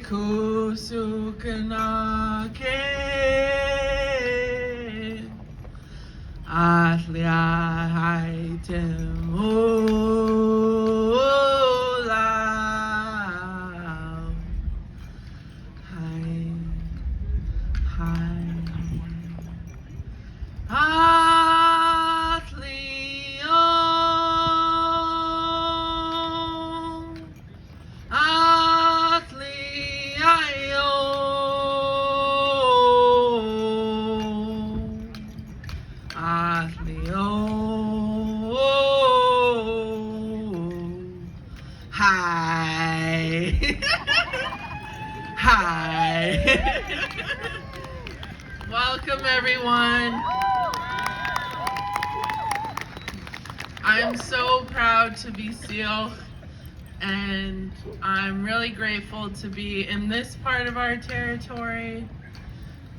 Kusukanake Atlia Haitemula Hai Hai Atlio Atliayo Atlio Hi Hi Welcome everyone. I'm so proud to be Syilx, and I'm really grateful to be in this part of our territory.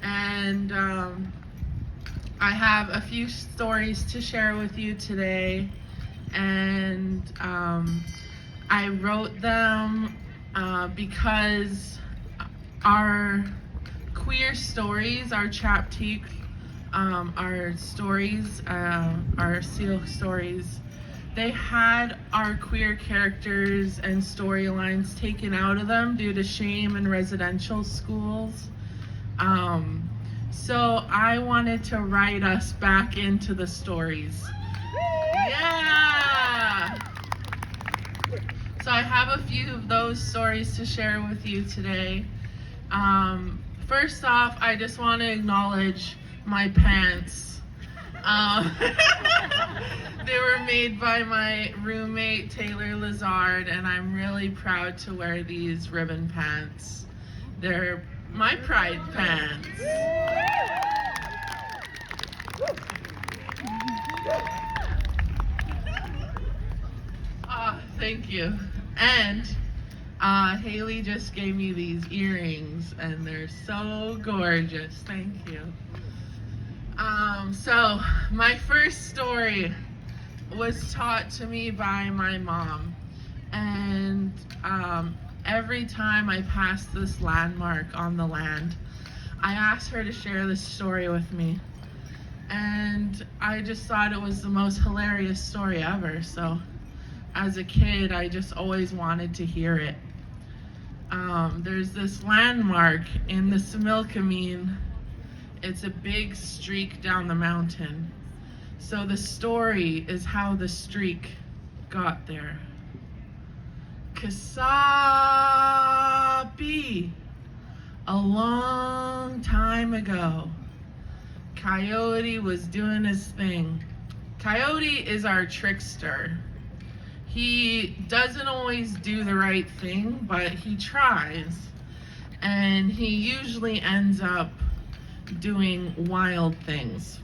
And I have a few stories to share with you today, and I wrote them because our queer stories, our chaptik, our stories, our Syilx stories, they had our queer characters and storylines taken out of them due to shame in residential schools. So I wanted to write us back into the stories. Yeah! So I have a few of those stories to share with you today. First off, I just want to acknowledge my pants. They were made by my roommate, Taylor Lazard, and I'm really proud to wear these ribbon pants. They're my pride pants. Thank you. And Haley just gave me these earrings, and they're so gorgeous. Thank you. So my first story was taught to me by my mom, and every time I pass this landmark on the land, I asked her to share this story with me, and I just thought it was the most hilarious story ever. So as a kid, I just always wanted to hear it. There's this landmark in the Syilx. It's a big streak down the mountain. So the story is how the streak got there. Kasapi, a long time ago, Coyote was doing his thing. Coyote is our trickster. He doesn't always do the right thing, but he tries. And he usually ends up doing wild things.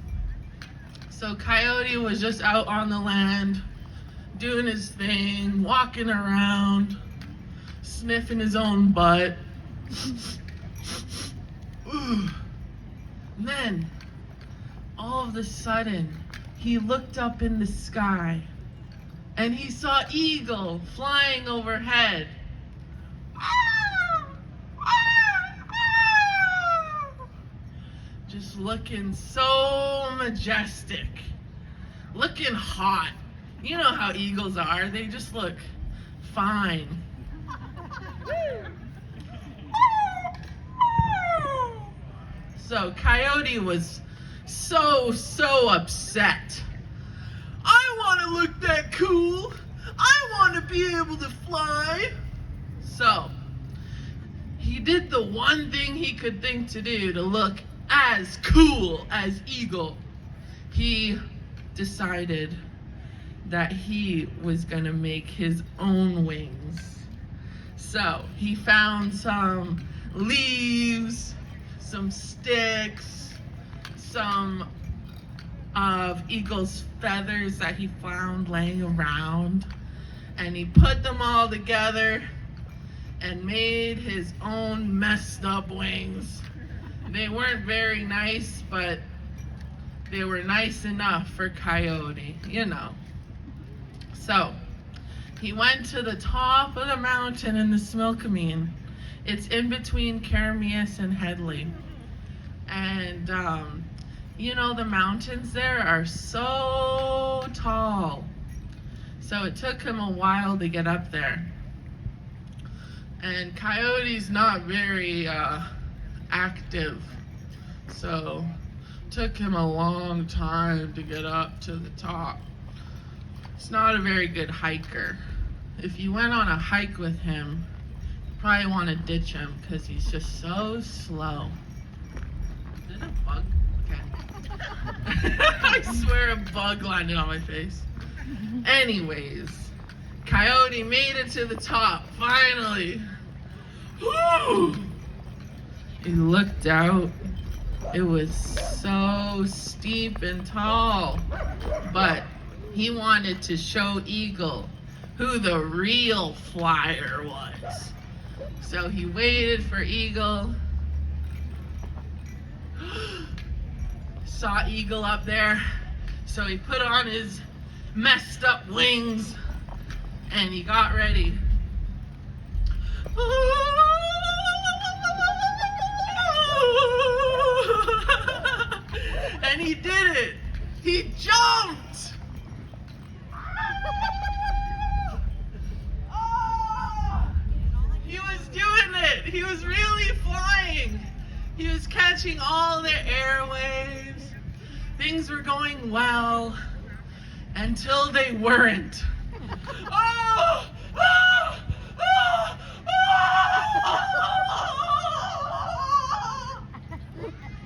So Coyote was just out on the land, doing his thing, walking around, sniffing his own butt. And then, all of a sudden, he looked up in the sky, and he saw Eagle flying overhead. Just looking so majestic, looking hot. You know how eagles are, they just look fine. So Coyote was so upset. I want to look that cool. I want to be able to fly. So he did the one thing he could think to do to look as cool as Eagle. He decided that he was gonna make his own wings. So he found some leaves, some sticks, some of Eagle's feathers that he found laying around, and he put them all together and made his own messed up wings. They weren't very nice, but they were nice enough for Coyote, you know. So he went to the top of the mountain in the Syilx, It's in between Keremeos and Headley. And, you know, the mountains there are so tall. So it took him a while to get up there. And Coyote's not very active. So it took him a long time to get up to the top. He's not a very good hiker. If you went on a hike with him, you probably want to ditch him because he's just so slow. Is it a bug? Okay. I swear a bug landed on my face. Anyways, Coyote made it to the top, finally. Woo! He looked out. It was so steep and tall, but he wanted to show Eagle who the real flyer was. So he waited for Eagle. Saw Eagle up there, so he put on his messed up wings and he got ready. And he did it. He jumped. He was doing it. He was really flying. He was catching all the airwaves. Things were going well until they weren't. Oh! Oh! Oh! Oh!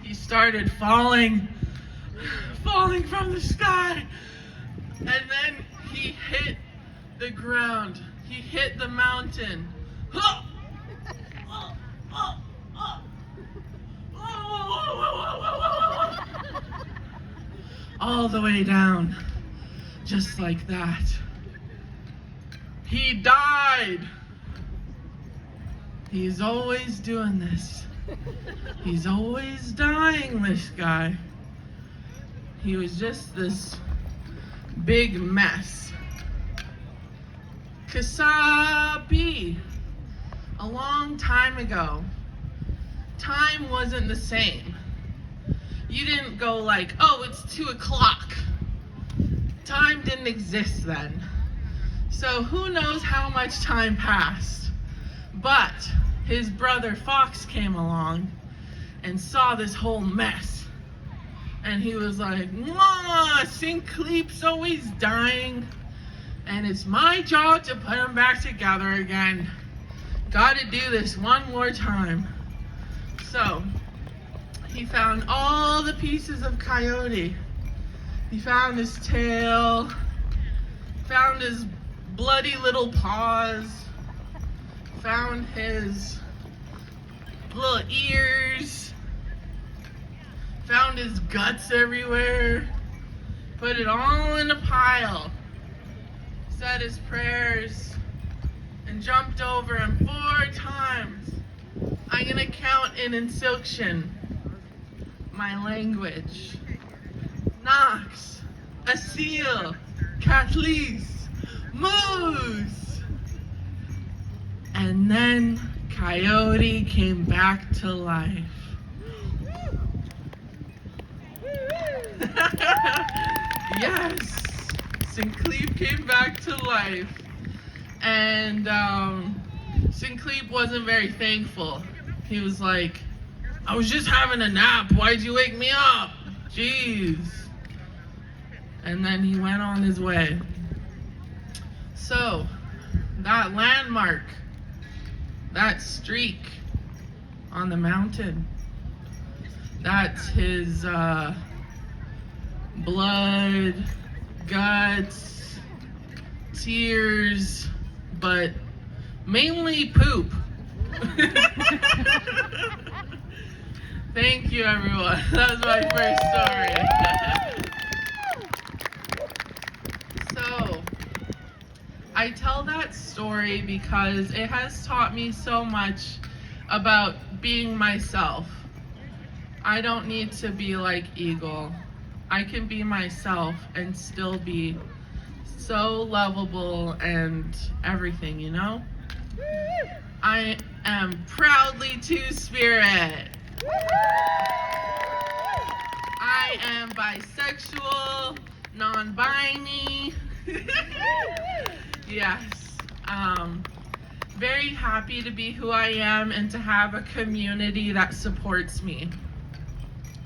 He started falling from the sky, and then he hit the ground. He hit the mountain. All the way down, just like that. He died. He's always doing this. He's always dying, this guy. He was just this big mess. Kasabi. A long time ago, time wasn't the same. You didn't go like, oh, it's 2 o'clock. Time didn't exist then. So who knows how much time passed. But his brother Fox came along and saw this whole mess. And he was like, Syilx's always dying. And it's my job to put them back together again. Gotta do this one more time. So he found all the pieces of Coyote. He found his tail, found his bloody little paws, found his little ears, found his guts everywhere, put it all in a pile, said his prayers, and jumped over him 4 times. I'm gonna count in Syilxian, my language. Knox, Asil, Kathleen, Moose. And then Coyote came back to life. Yes, Syilx came back to life. And Syilx wasn't very thankful. He was like, I was just having a nap. Why'd you wake me up? Jeez. And then he went on his way. So, that landmark, that streak on the mountain, that's his blood, guts, tears, but mainly poop. Thank you, everyone. That was my first story. So, I tell that story because it has taught me so much about being myself. I don't need to be like Eagle. I can be myself and still be so lovable and everything, you know? am proudly Two-Spirit. I am bisexual, non-binary. Yes. Very happy to be who I am and to have a community that supports me.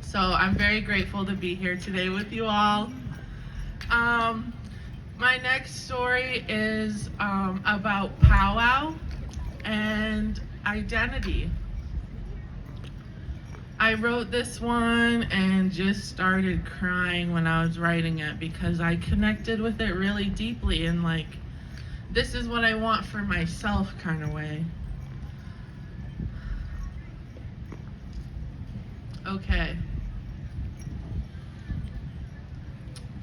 So I'm very grateful to be here today with you all. My next story is about powwow and identity. I wrote this one and just started crying when I was writing it because I connected with it really deeply and like, this is what I want for myself kind of way. Okay.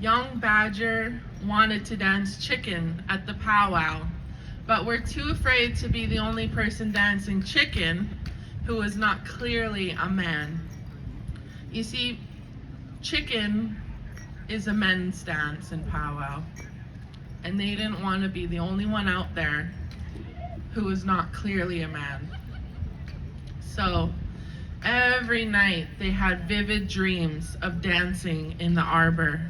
Young Badger wanted to dance chicken at the powwow, but were too afraid to be the only person dancing chicken who was not clearly a man. You see, chicken is a men's dance in powwow, and they didn't want to be the only one out there who was not clearly a man. So every night they had vivid dreams of dancing in the arbor.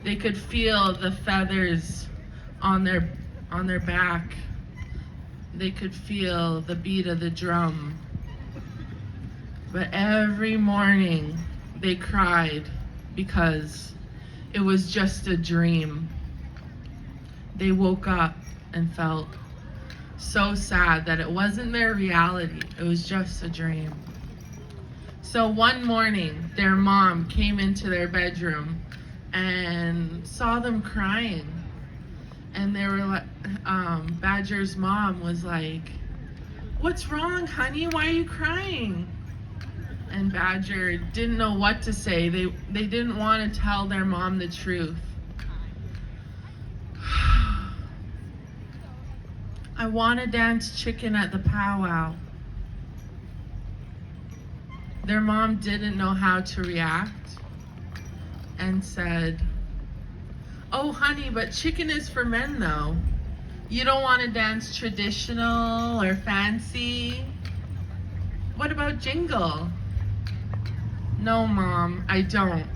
They could feel the feathers on their back. They could feel the beat of the drum. But every morning they cried because it was just a dream. They woke up and felt so sad that it wasn't their reality. It was just a dream. So one morning, their mom came into their bedroom and saw them crying. And they were like, Badger's mom was like, "What's wrong, honey? Why are you crying?" And Badger didn't know what to say. They didn't want to tell their mom the truth. "I want to dance chicken at the powwow." Their mom didn't know how to react and said, "Oh, honey, but chicken is for men, though. You don't want to dance traditional or fancy? What about jingle?" "No, Mom, I don't.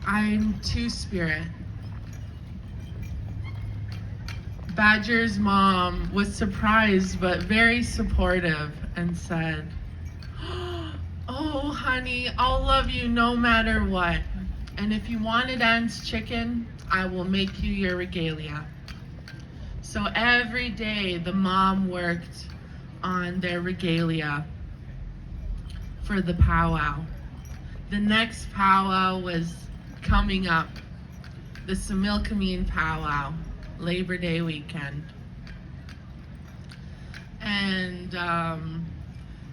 I'm Two-Spirit." Badger's mom was surprised but very supportive and said, "Oh, honey, I'll love you no matter what. And if you want to dance chicken, I will make you your regalia." So every day the mom worked on their regalia for the powwow. The next powwow was coming up, the Syilx powwow, Labor Day weekend. And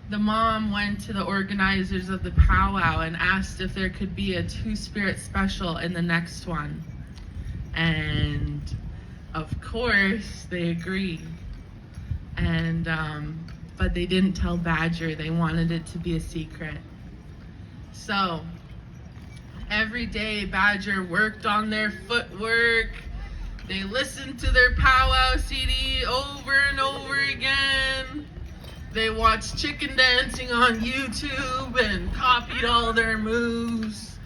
the mom went to the organizers of the powwow and asked if there could be a Two-Spirit special in the next one. And of course they agreed. And but they didn't tell Badger. They wanted it to be a secret. So every day Badger worked on their footwork. They listened to their powwow CD over and over again. They watched chicken dancing on YouTube and copied all their moves.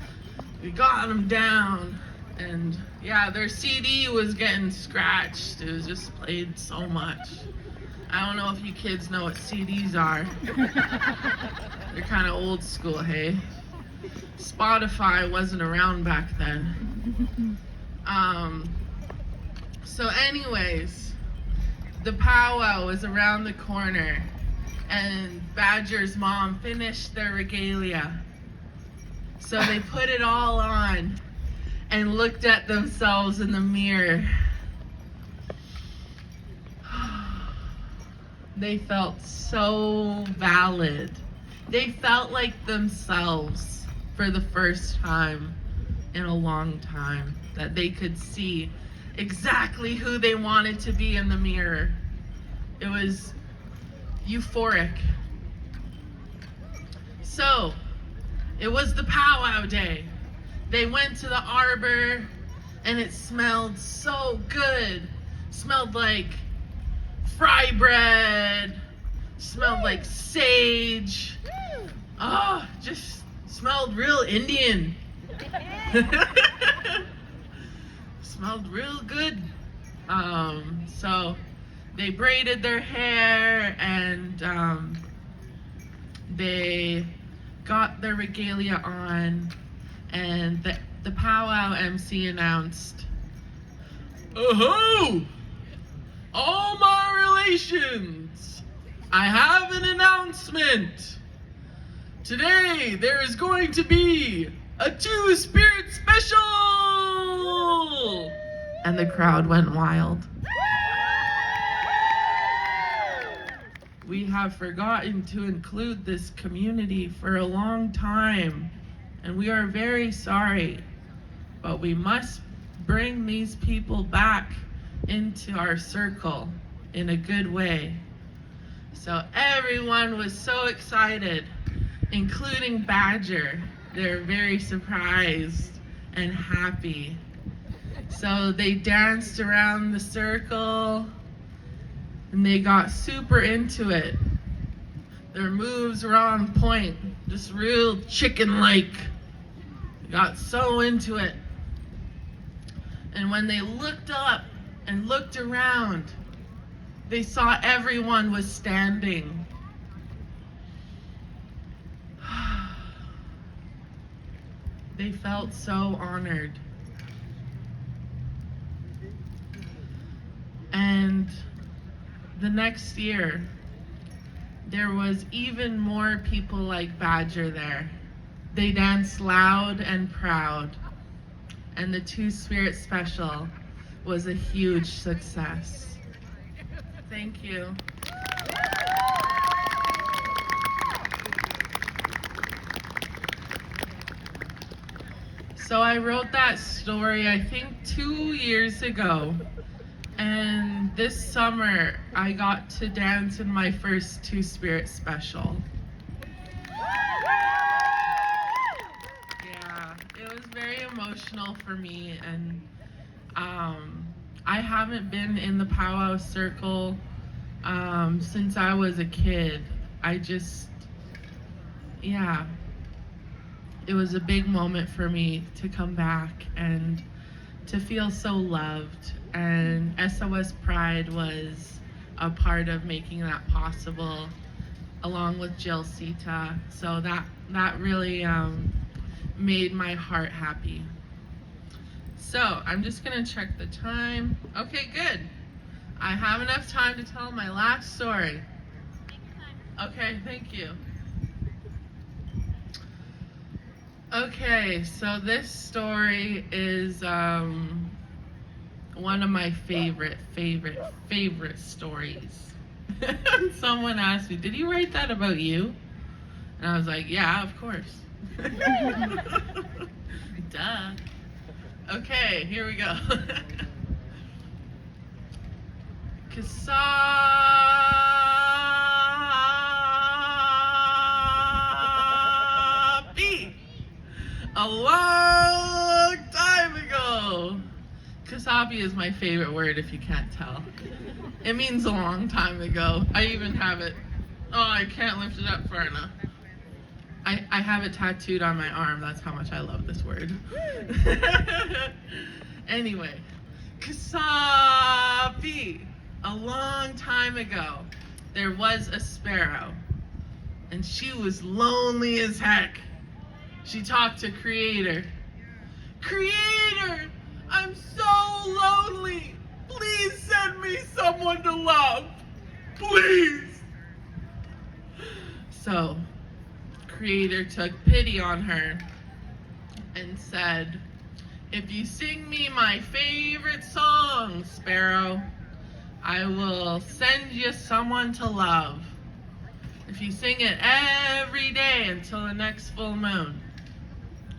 We got them down. And yeah, their CD was getting scratched. It was just played so much. I don't know if you kids know what CDs are. They're kind of old school, hey? Spotify wasn't around back then. So anyways, the powwow was around the corner and Badger's mom finished their regalia. So they put it all on and looked at themselves in the mirror. They felt so valid. They felt like themselves for the first time in a long time, that they could see exactly who they wanted to be in the mirror. It was euphoric. So, it was the powwow day. They went to the arbor and it smelled so good. Smelled like fry bread, smelled like sage. Oh, just smelled real Indian. Smelled real good. So they braided their hair and they got their regalia on, and the powwow MC announced, "Oh-ho! All my relations, I have an announcement. Today there is going to be a Two-Spirit special!" And the crowd went wild. We have forgotten to include this community for a long time, and we are very sorry, but we must bring these people back into our circle in a good way. So everyone was so excited, including Badger. They're very surprised and happy. So they danced around the circle and they got super into it. Their moves were on point, just real chicken-like. They got so into it. And when they looked up and looked around, they saw everyone was standing. They felt so honored. And the next year, there was even more people like Badger there. They danced loud and proud, and the Two-Spirit special was a huge success. Thank you. So I wrote that story, I think 2 years ago. And this summer, I got to dance in my first Two-Spirit special. Yeah, it was very emotional for me, and I haven't been in the powwow circle since I was a kid. It was a big moment for me to come back and to feel so loved. And SOS Pride was a part of making that possible, along with Jill Sita. So that really made my heart happy. So I'm just gonna check the time. Okay, good. I have enough time to tell my last story. Okay, thank you. Okay, so this story is one of my favorite stories. Someone asked me, "Did you write that about you?" And I was like, "Yeah, of course." Duh. Okay, here we go. Kasapi. A long time ago. Kasapi is my favorite word, if you can't tell. It means a long time ago. I even have it. Oh, I can't lift it up far enough. I have it tattooed on my arm. That's how much I love this word. Anyway, Kasapi. A long time ago, there was a sparrow, and she was lonely as heck. She talked to Creator. "Creator, I'm so lonely. Please send me someone to love. Please." So, Creator took pity on her and said, "If you sing me my favorite song, Sparrow, I will send you someone to love. If you sing it every day until the next full moon,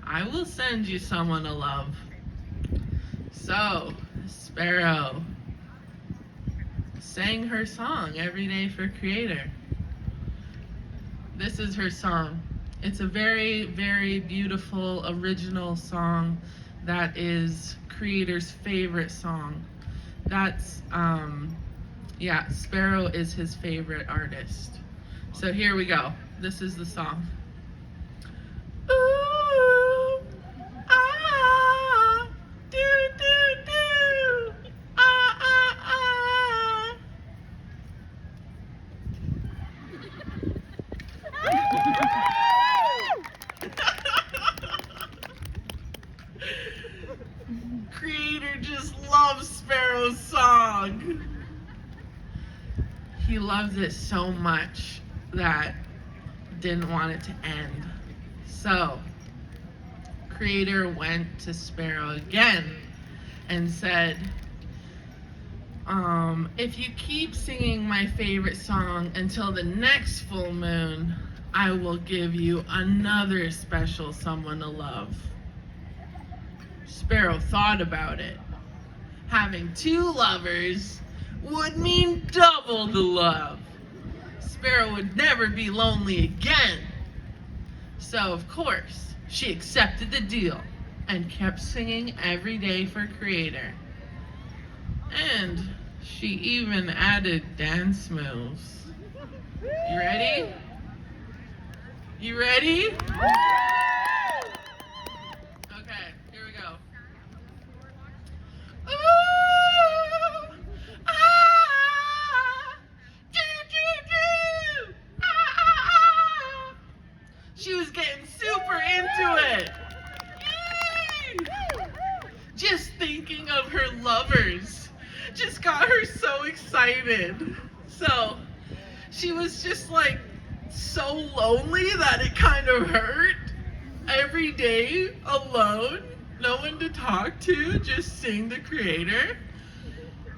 I will send you someone to love." So, Sparrow sang her song every day for Creator. This is her song. It's a very, very beautiful, original song that is Creator's favorite song. That's Yeah, Sparrow is his favorite artist. So here we go. This is the song. Ooh, ah, do, do, do, ah, ah, ah. Creator just loves Sparrow's song. He loves it so much that didn't want it to end. So, Creator went to Sparrow again and said, if you keep singing my favorite song until the next full moon, I will give you another special someone to love. Sparrow thought about it. Having two lovers would mean double the love. Sparrow would never be lonely again. So, of course, she accepted the deal and kept singing every day for Creator. And she even added dance moves. You ready? You ready? Okay, here we go. Ooh, ah, do, do, do, ah, ah, ah. She was getting super into it. Yay! Just thinking of her lovers just got her so excited. So she was just like so lonely that it kind of hurt. Every day alone, no one to talk to, just sing the Creator.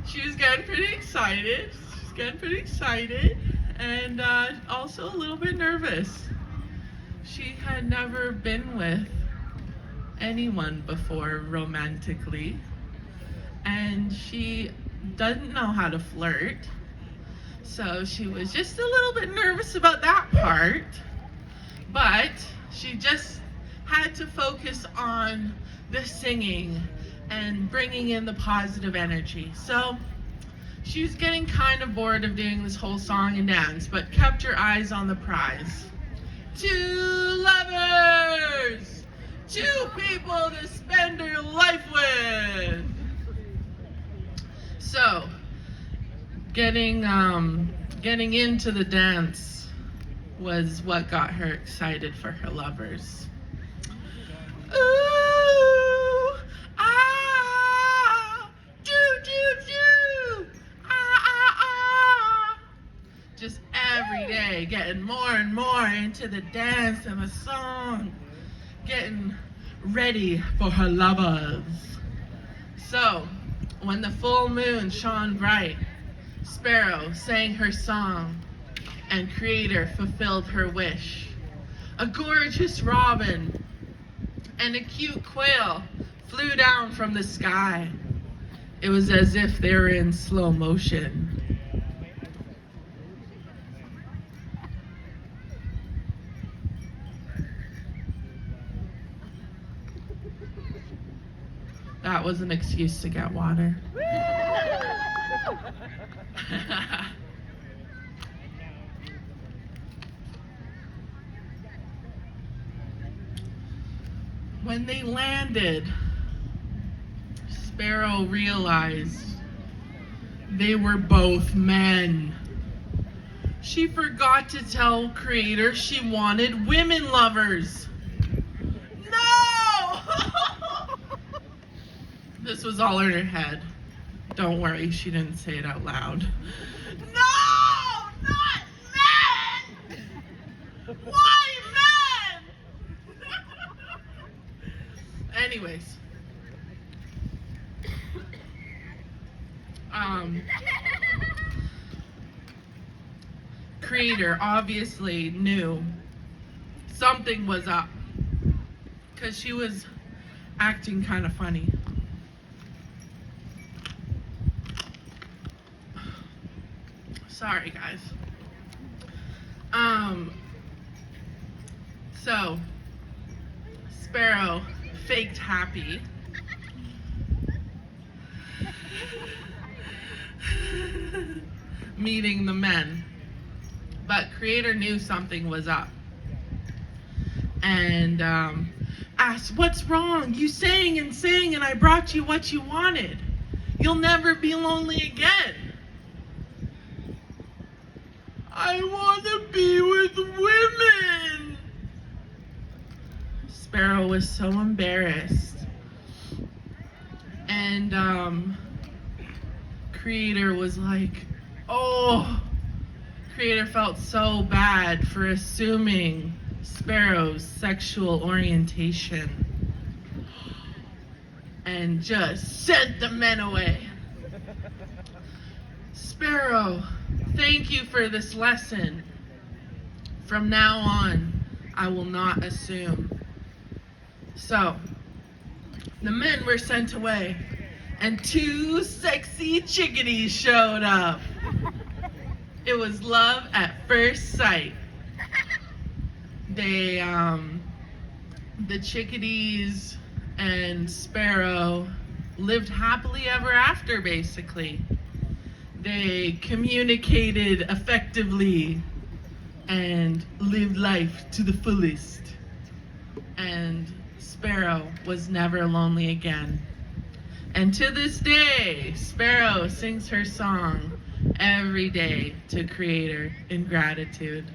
She was getting pretty excited. And also a little bit nervous. She had never been with anyone before romantically, and she doesn't know how to flirt. So she was just a little bit nervous about that part, but she just had to focus on the singing and bringing in the positive energy. So she was getting kind of bored of doing this whole song and dance, but kept her eyes on the prize. Two lovers! Two people to spend her life with! So, getting into the dance was what got her excited for her lovers. Ooh, ah, do, do, do, ah, ah, ah. Just every day, getting more and more into the dance and the song, getting ready for her lovers. So, when the full moon shone bright, Sparrow sang her song, and Creator fulfilled her wish. A gorgeous robin and a cute quail flew down from the sky. It was as if they were in slow motion. That was an excuse to get water. When they landed, Sparrow realized they were both men. She forgot to tell Creator she wanted women lovers. No! This was all in her head. Don't worry, she didn't say it out loud. No! Not men! Why men? Anyways. Creator obviously knew something was up because she was acting kind of funny. Sorry, guys. So Sparrow faked happy. meeting the men. But Creator knew something was up. And asked, "What's wrong? You sang and sang and I brought you what you wanted. You'll never be lonely again." "I want to be with women." Sparrow was so embarrassed. And Creator was like, oh, Creator felt so bad for assuming Sparrow's sexual orientation and just sent the men away. "Sparrow, thank you for this lesson. From now on, I will not assume." So, the men were sent away, and 2 sexy chickadees showed up. It was love at first sight. They, the chickadees and Sparrow lived happily ever after, basically. They communicated effectively and lived life to the fullest. And Sparrow was never lonely again. And to this day, Sparrow sings her song every day to Creator in gratitude.